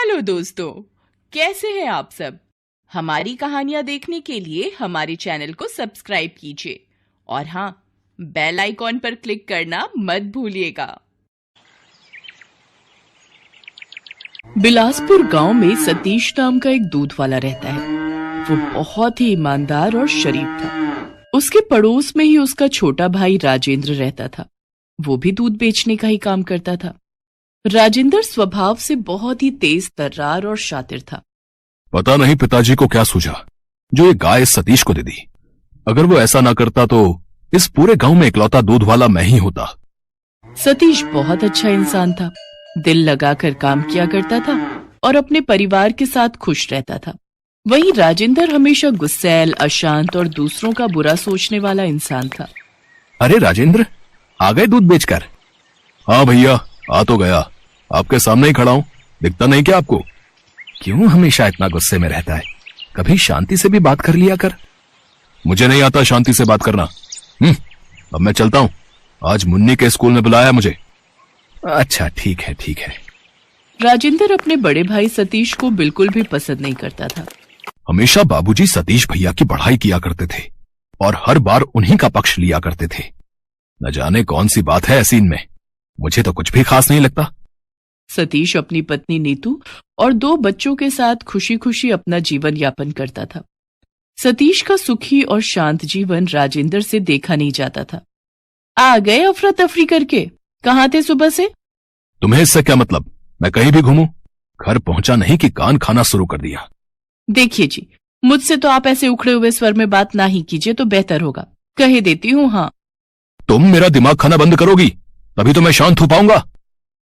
Hello दोस्तों, कैसे हैं आप सब। हमारी कहानियां देखने के लिए हमारे चैनल को सब्सक्राइब कीजिए और हाँ, बेल आइकॉन पर क्लिक करना मत भूलिएगा। बिलासपुर गांव में सतीश नाम का एक दूध वाला रहता है। वो बहुत ही ईमानदार और शरीफ था। उसके पड़ोस में ही उसका छोटा भाई राजेंद्र रहता था। वो भी दूध बेचने का ही काम करता था। राजेंद्र स्वभाव से बहुत ही तेज तर्रार और शातिर था। पता नहीं पिताजी को क्या सूझा जो ये गाय सतीश को दे दी। अगर वो ऐसा ना करता तो इस पूरे गांव में इकलौता दूध वाला मैं ही होता। सतीश बहुत अच्छा इंसान था। दिल लगाकर काम किया करता था और अपने परिवार के साथ खुश रहता था। वहीं राजेंद्र हमेशा गुस्सैल, अशांत और दूसरों का बुरा सोचने वाला इंसान था। अरे राजेंद्र, आ गए दूध बेचकर? हाँ भैया, आ तो गया। आपके सामने ही खड़ा हूं, दिखता नहीं क्या आपको? क्यों हमेशा इतना गुस्से में रहता है? कभी शांति से भी बात कर लिया कर। मुझे नहीं आता शांति से बात करना। अब मैं चलता हूं, आज मुन्नी के स्कूल में बुलाया मुझे। अच्छा ठीक है ठीक है। राजेंद्र अपने बड़े भाई सतीश को बिल्कुल भी पसंद नहीं करता था। हमेशा बाबूजी सतीश भैया की बढ़ाई किया करते थे और हर बार उन्हीं का पक्ष लिया करते थे। न जाने कौन सी बात है ऐसी इनमें, मुझे तो कुछ भी खास नहीं लगता। सतीश अपनी पत्नी नीतू और 2 बच्चों के साथ खुशी खुशी अपना जीवन यापन करता था। सतीश का सुखी और शांत जीवन राजेंद्र से देखा नहीं जाता था। आ गए अफरा तफरी करके? कहाँ थे सुबह से? तुम्हें इससे क्या मतलब? मैं कहीं भी घूमूं, घर पहुंचा नहीं कि कान खाना शुरू कर दिया। देखिए जी, मुझसे तो आप ऐसे उखड़े हुए स्वर में बात ना ही कीजिए तो बेहतर होगा। कह देती हूँ। हाँ, तुम मेरा दिमाग खाना बंद करोगी तभी तो मैं शांत हो पाऊंगा।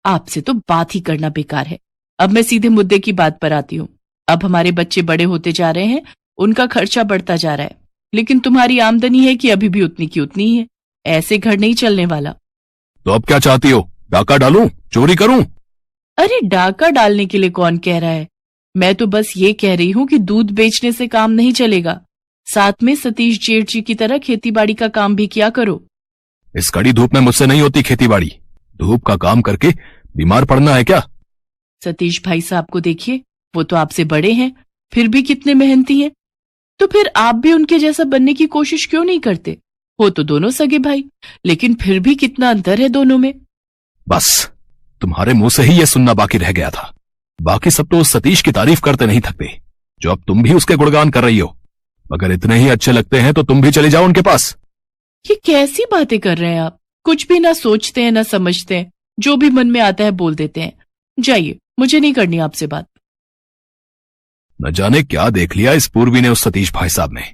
आपसे तो बात ही करना बेकार है। अब मैं सीधे मुद्दे की बात पर आती हूँ। अब हमारे बच्चे बड़े होते जा रहे हैं, उनका खर्चा बढ़ता जा रहा है, लेकिन तुम्हारी आमदनी है कि अभी भी उतनी की उतनी ही है। ऐसे घर नहीं चलने वाला। तो अब क्या चाहती हो? डाका डालूं, चोरी करूं? अरे डाका डालने के लिए कौन कह रहा है। मैं तो बस ये कह रही हूँ कि दूध बेचने से काम नहीं चलेगा। साथ में सतीश जेठ जी की तरह खेतीबाड़ी का काम भी किया करो। इस कड़ी धूप में मुझसे नहीं होती खेतीबाड़ी। धूप का काम करके बीमार पड़ना है क्या? सतीश भाई साहब को देखिए, वो तो आपसे बड़े हैं, फिर भी कितने मेहनती हैं। तो फिर आप भी उनके जैसा बनने की कोशिश क्यों नहीं करते? हो तो दोनों सगे भाई, लेकिन फिर भी कितना अंतर है दोनों में। बस तुम्हारे मुंह से ही यह सुनना बाकी रह गया था। बाकी सब तो उस सतीश की तारीफ करते नहीं थकते, जो अब तुम भी उसके गुणगान कर रही हो। अगर इतने ही अच्छे लगते हैं तो तुम भी चले जाओ उनके पास। ये कैसी बातें कर रहे हैं आप? कुछ भी ना सोचते हैं ना समझते हैं, जो भी मन में आता है बोल देते हैं। जाइए, मुझे नहीं करनी आपसे बात। न जाने क्या देख लिया इस पूर्वी ने उस सतीश भाई साहब में।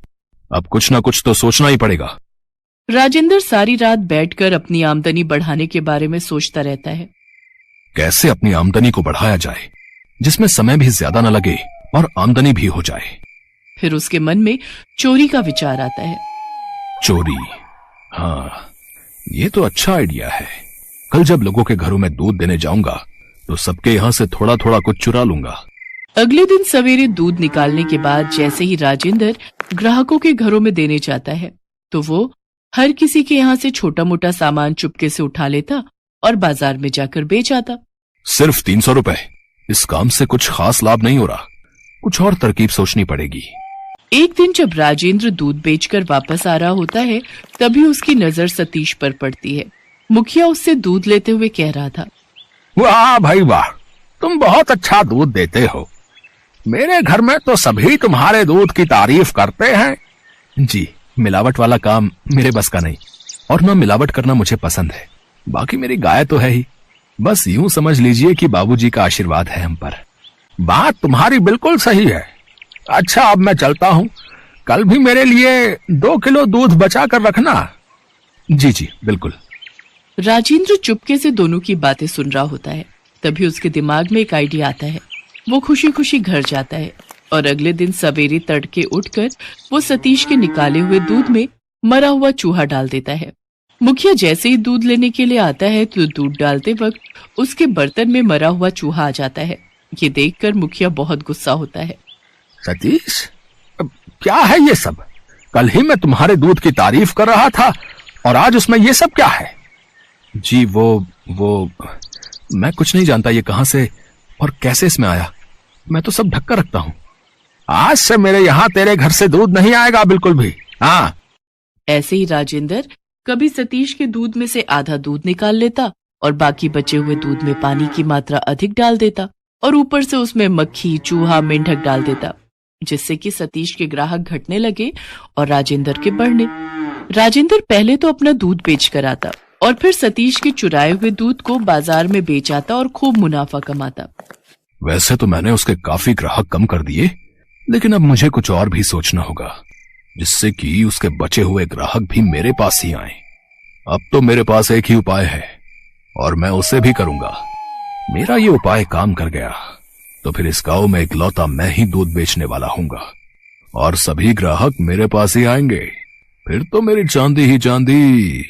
अब कुछ ना कुछ तो सोचना ही पड़ेगा। राजेंद्र सारी रात बैठकर अपनी आमदनी बढ़ाने के बारे में सोचता रहता है। कैसे अपनी आमदनी को बढ़ाया जाए जिसमें समय भी ज्यादा न लगे और आमदनी भी हो जाए। फिर उसके मन में चोरी का विचार आता है। चोरी? हाँ, ये तो अच्छा आइडिया है। कल जब लोगों के घरों में दूध देने जाऊंगा तो सबके यहाँ से थोड़ा थोड़ा कुछ चुरा लूंगा। अगले दिन सवेरे दूध निकालने के बाद जैसे ही राजेंद्र ग्राहकों के घरों में देने जाता है तो वो हर किसी के यहाँ से छोटा मोटा सामान चुपके से उठा लेता और बाजार में जाकर बेच आता। सिर्फ 300 रुपए? इस काम से कुछ खास लाभ नहीं हो रहा। कुछ और तरकीब सोचनी पड़ेगी। एक दिन जब राजेंद्र दूध बेचकर वापस आ रहा होता है तभी उसकी नजर सतीश पर पड़ती है। मुखिया उससे दूध लेते हुए कह रहा था, वाह भाई वाह, तुम बहुत अच्छा दूध देते हो। मेरे घर में तो सभी तुम्हारे दूध की तारीफ करते हैं। जी, मिलावट वाला काम मेरे बस का नहीं, और न मिलावट करना मुझे पसंद है। बाकी मेरी गाय तो है ही। बस यूं समझ लीजिए कि बाबूजी का आशीर्वाद है हम पर। बात तुम्हारी बिल्कुल सही है। अच्छा, अब मैं चलता हूँ। कल भी मेरे लिए 2 किलो दूध बचा कर रखना। जी जी बिल्कुल। राजेंद्र चुपके से दोनों की बातें सुन रहा होता है। तभी उसके दिमाग में एक आइडिया आता है। वो खुशी खुशी घर जाता है और अगले दिन सवेरे तड़के उठकर वो सतीश के निकाले हुए दूध में मरा हुआ चूहा डाल देता है। मुखिया जैसे ही दूध लेने के लिए आता है तो दूध डालते वक्त उसके बर्तन में मरा हुआ चूहा आ जाता है। ये देखकर मुखिया बहुत गुस्सा होता है। सतीश, क्या है ये सब? कल ही मैं तुम्हारे दूध की तारीफ कर रहा था और आज उसमें ये सब क्या है? जी वो मैं कुछ नहीं जानता ये कहां से और कैसे इसमें आया। मैं तो सब ढक कर रखता हूँ। आज से मेरे यहाँ तेरे घर से दूध नहीं आएगा बिल्कुल भी। हाँ, ऐसे ही राजेंद्र कभी सतीश के दूध में से आधा दूध निकाल लेता और बाकी बचे हुए दूध में पानी की मात्रा अधिक डाल देता और ऊपर से उसमें मक्खी, चूहा, मेंढक डाल देता, जिससे कि सतीश के ग्राहक घटने लगे और राजेंद्र के बढ़ने। राजेंद्र पहले तो अपना दूध बेच कर आता और फिर सतीश के चुराए हुए दूध को बाजार में बेच आता और खूब मुनाफा कमाता। वैसे तो मैंने उसके काफी ग्राहक कम कर दिए, लेकिन अब मुझे कुछ और भी सोचना होगा, जिससे कि उसके बचे हुए ग्राहक भी मेरे पास ही आए। अब तो मेरे पास एक ही उपाय है और मैं उसे भी करूंगा। मेरा ये उपाय काम कर गया तो फिर इस गांव में इकलौता मैं ही दूध बेचने वाला हूंगा और सभी ग्राहक मेरे पास ही आएंगे। फिर तो मेरी चांदी ही चांदी।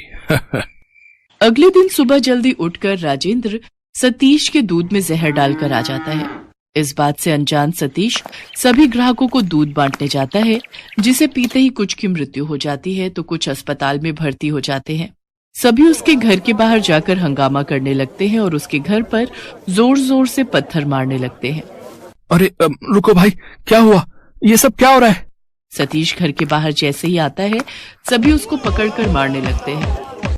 अगले दिन सुबह जल्दी उठकर राजेंद्र सतीश के दूध में जहर डालकर आ जाता है। इस बात से अनजान सतीश सभी ग्राहकों को दूध बांटने जाता है, जिसे पीते ही कुछ की मृत्यु हो जाती है तो कुछ अस्पताल में भर्ती हो जाते हैं। सभी उसके घर के बाहर जाकर हंगामा करने लगते हैं और उसके घर पर जोर जोर से पत्थर मारने लगते हैं। अरे रुको भाई, क्या हुआ? ये सब क्या हो रहा है? सतीश घर के बाहर जैसे ही आता है सभी उसको पकड़कर मारने लगते हैं।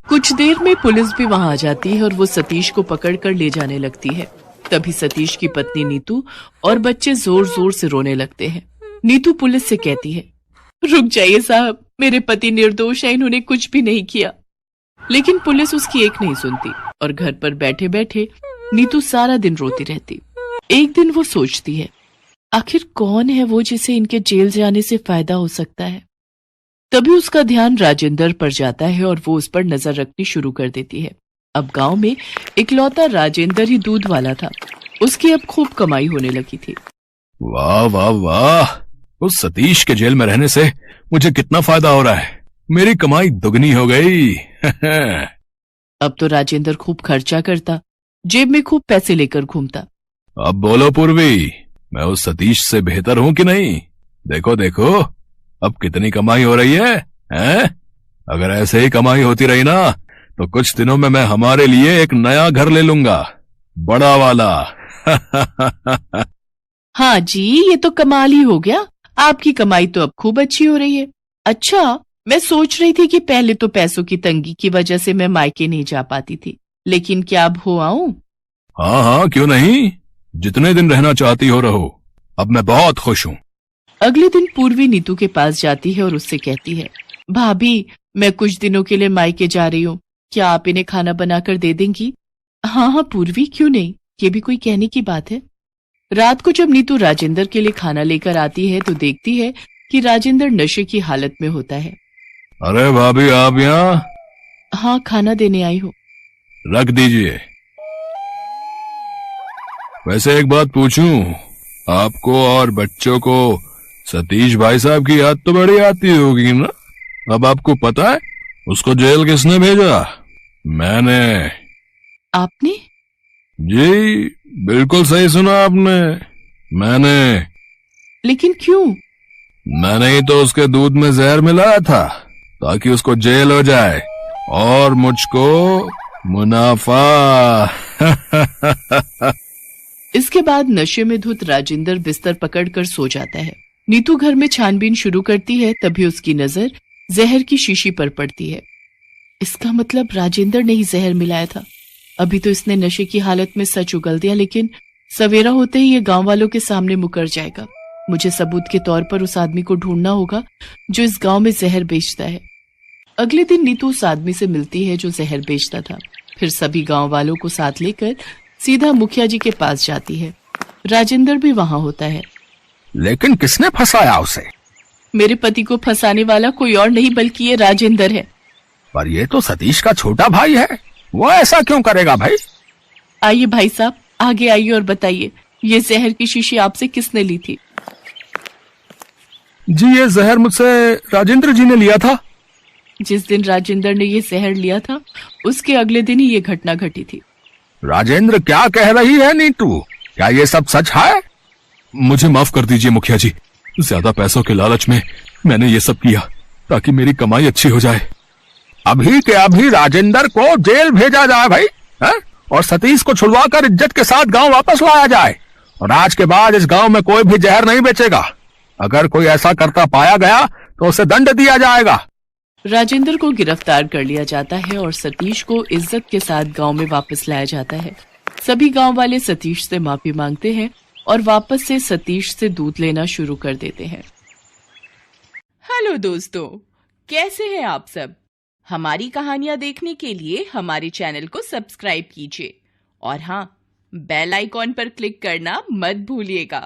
कुछ देर में पुलिस भी वहां आ जाती है और वो सतीश को पकड़कर ले जाने लगती है। तभी सतीश की पत्नी नीतू और बच्चे जोर जोर से रोने लगते हैं। नीतू पुलिस से कहती है, रुक जाइए साहब, मेरे पति निर्दोष है, इन्होंने कुछ भी नहीं किया। लेकिन पुलिस उसकी एक नहीं सुनती और घर पर बैठे बैठे नीतू सारा दिन रोती रहती। एक दिन वो सोचती है, आखिर कौन है वो जिसे इनके जेल जाने से फायदा हो सकता है। तभी उसका ध्यान राजेंद्र पर जाता है और वो उस पर नजर रखनी शुरू कर देती है। अब गांव में इकलौता राजेंद्र ही दूध वाला था। उसकी अब खूब कमाई होने लगी थी। वाह वाह वाह, उस सतीश के जेल में रहने से मुझे कितना फायदा हो रहा है। मेरी कमाई दुगनी हो गई। अब तो राजेंद्र खूब खर्चा करता, जेब में खूब पैसे लेकर घूमता। अब बोलो पूर्वी, मैं उस सतीश से बेहतर हूं कि नहीं? देखो देखो, अब कितनी कमाई हो रही है, हैं? अगर ऐसे ही कमाई होती रही ना तो कुछ दिनों में मैं हमारे लिए एक नया घर ले लूंगा, बड़ा वाला। हाँ जी, ये तो कमाल ही हो गया। आपकी कमाई तो अब खूब अच्छी हो रही है। अच्छा, मैं सोच रही थी कि पहले तो पैसों की तंगी की वजह से मैं मायके नहीं जा पाती थी, लेकिन क्या अब हो आऊं? हाँ हाँ, क्यों नहीं, जितने दिन रहना चाहती हो रहो, अब मैं बहुत खुश हूँ। अगले दिन पूर्वी नीतू के पास जाती है और उससे कहती है, भाभी, मैं कुछ दिनों के लिए मायके जा रही हूँ, क्या आप इन्हें खाना बनाकर दे देंगी? हाँ हाँ पूर्वी, क्यों नहीं, ये भी कोई कहने की बात है। रात को जब नीतू राजेंद्र के लिए खाना लेकर आती है तो देखती है कि राजेंद्र नशे की हालत में होता है। अरे भाभी, आप यहाँ? हाँ, खाना देने आई हूँ। रख दीजिए। वैसे एक बात पूछूं, आपको और बच्चों को सतीश भाई साहब की याद तो बड़ी आती होगी ना? अब आपको पता है उसको जेल किसने भेजा? मैंने। आपने? जी बिल्कुल सही सुना आपने, मैंने। लेकिन क्यों? मैंने ही तो उसके दूध में जहर मिलाया था ताकि उसको जेल हो जाए और मुझको मुनाफा। इसके बाद नशे में धुत राजेंद्र बिस्तर पकड़कर सो जाता है। नीतू घर में छानबीन शुरू करती है, तभी उसकी नजर जहर की शीशी पर पड़ती है। इसका मतलब राजेंद्र ने ही जहर मिलाया था। अभी तो इसने नशे की हालत में सच उगल दिया, लेकिन सवेरा होते ही ये गांव वालों के सामने मुकर जाएगा। मुझे सबूत के तौर पर उस आदमी को ढूंढना होगा जो इस गांव में जहर बेचता है। अगले दिन नीतू उस आदमी से मिलती है जो जहर बेचता था। फिर सभी गांव वालों को साथ लेकर सीधा मुखिया जी के पास जाती है। राजेंद्र भी वहां होता है। लेकिन किसने फंसाया उसे? मेरे पति को फंसाने वाला कोई और नहीं बल्कि ये राजेंद्र है। पर ये तो सतीश का छोटा भाई है, वो ऐसा क्यों करेगा भाई? आइए भाई साहब, आगे आइए और बताइए, ये जहर की शीशी आपसे किसने ली थी? जी ये जहर मुझसे राजेंद्र जी ने लिया था। जिस दिन राजेंद्र ने ये जहर लिया था उसके अगले दिन ही ये घटना घटी थी। राजेंद्र क्या कह रही है नीतू? क्या ये सब सच है? मुझे माफ कर दीजिए मुखिया जी, ज्यादा पैसों के लालच में मैंने ये सब किया ताकि मेरी कमाई अच्छी हो जाए। अभी के अभी राजेंद्र को जेल भेजा जाए भाई, है? और सतीश को छुड़वाकर इज्जत के साथ गांव वापस लाया जाए और आज के बाद इस गांव में कोई भी जहर नहीं बेचेगा। अगर कोई ऐसा करता पाया गया तो उसे दंड दिया जाएगा। राजेंद्र को गिरफ्तार कर लिया जाता है और सतीश को इज्जत के साथ गांव में वापस लाया जाता है। सभी गांव वाले सतीश से माफी मांगते हैं और वापस से सतीश से दूध लेना शुरू कर देते हैं। हेलो दोस्तों, कैसे हैं आप सब? हमारी कहानियां देखने के लिए हमारे चैनल को सब्सक्राइब कीजिए और हाँ, बेल आइकॉन पर क्लिक करना मत भूलिएगा।